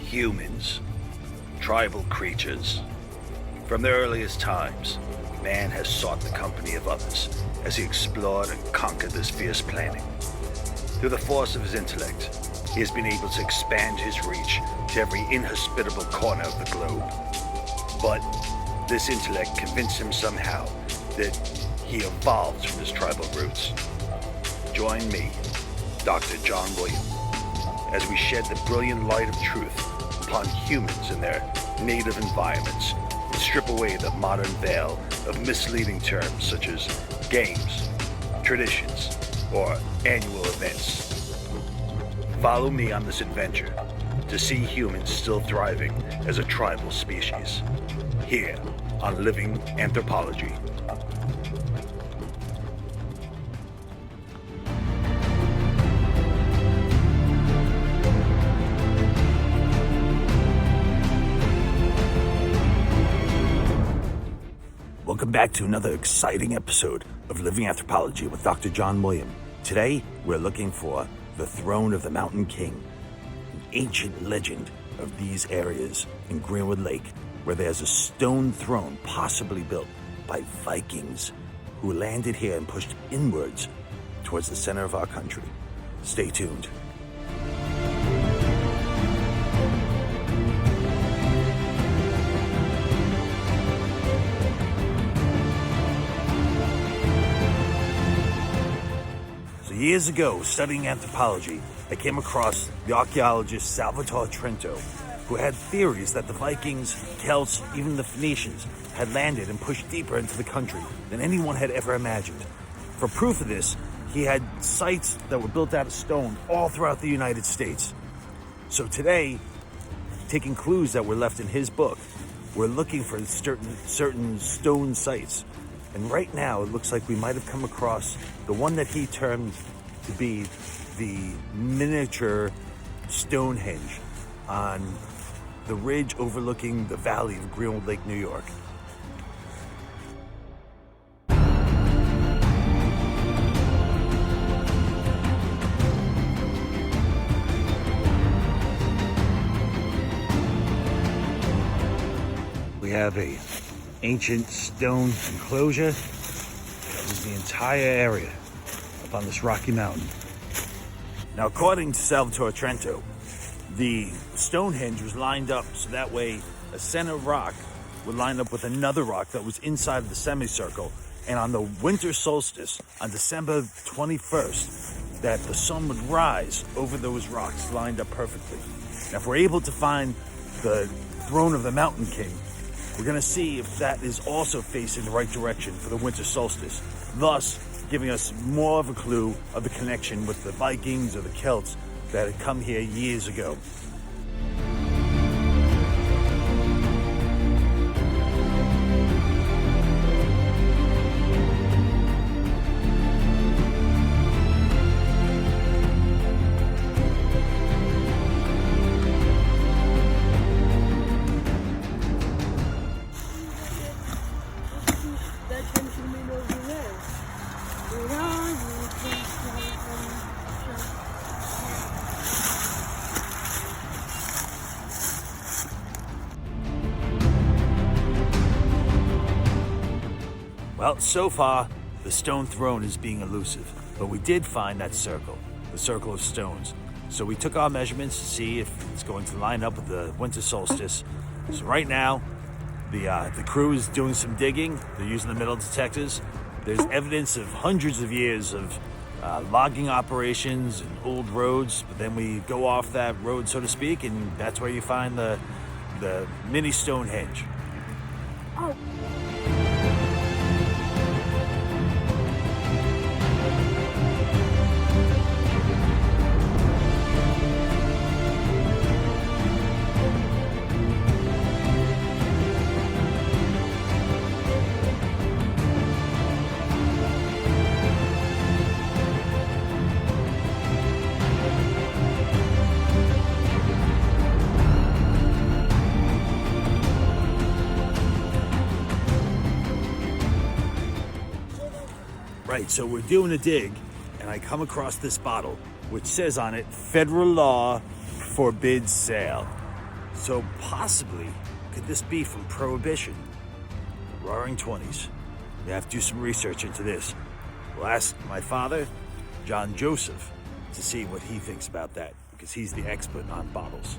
Humans, tribal creatures. From the earliest times, man has sought the company of others as he explored and conquered this fierce planet. Through the force of his intellect, he has been able to expand his reach to every inhospitable corner of the globe. But this intellect convinced him somehow that he evolved from his tribal roots. Join me, Dr. John William, as we shed the brilliant light of truth upon humans in their native environments and strip away the modern veil of misleading terms such as games, traditions, or annual events. Follow me on this adventure to see humans still thriving as a tribal species, here on Living Anthropology. Welcome back to another exciting episode of Living Anthropology with Dr. John William. Today, we're looking for the throne of the Mountain King, an ancient legend of these areas in Greenwood Lake, where there's a stone throne possibly built by Vikings who landed here and pushed inwards towards the center of our country. Stay tuned. Years ago, studying anthropology, I came across the archaeologist Salvatore Trento, who had theories that the Vikings, Celts, even the Phoenicians had landed and pushed deeper into the country than anyone had ever imagined. For proof of this, he had sites that were built out of stone all throughout the United States. So today, taking clues that were left in his book, we're looking for certain stone sites. And right now, it looks like we might have come across the one that he termed to be the miniature Stonehenge on the ridge overlooking the valley of Greenwood Lake, New York. We have a ancient stone enclosure that covers the entire area up on this rocky mountain. Now, according to Salvatore Trento, the Stonehenge was lined up so that way a center rock would line up with another rock that was inside of the semicircle, and on the winter solstice on December 21st, that the sun would rise over those rocks lined up perfectly. Now, if we're able to find the throne of the Mountain King, we're going to see if that is also facing the right direction for the winter solstice, thus giving us more of a clue of the connection with the Vikings or the Celts that had come here years ago. Well, so far, the stone throne is being elusive, but we did find that circle, the circle of stones. So we took our measurements to see if it's going to line up with the winter solstice. So right now, the crew is doing some digging. They're using the metal detectors. There's evidence of hundreds of years of logging operations and old roads, but then we go off that road, so to speak, and that's where you find the mini Stonehenge. Oh. Right, so we're doing a dig, and I come across this bottle, which says on it, "Federal law forbids sale." So possibly, could this be from Prohibition? Roaring 20s. We have to do some research into this. We'll ask my father, John Joseph, to see what he thinks about that, because he's the expert on bottles.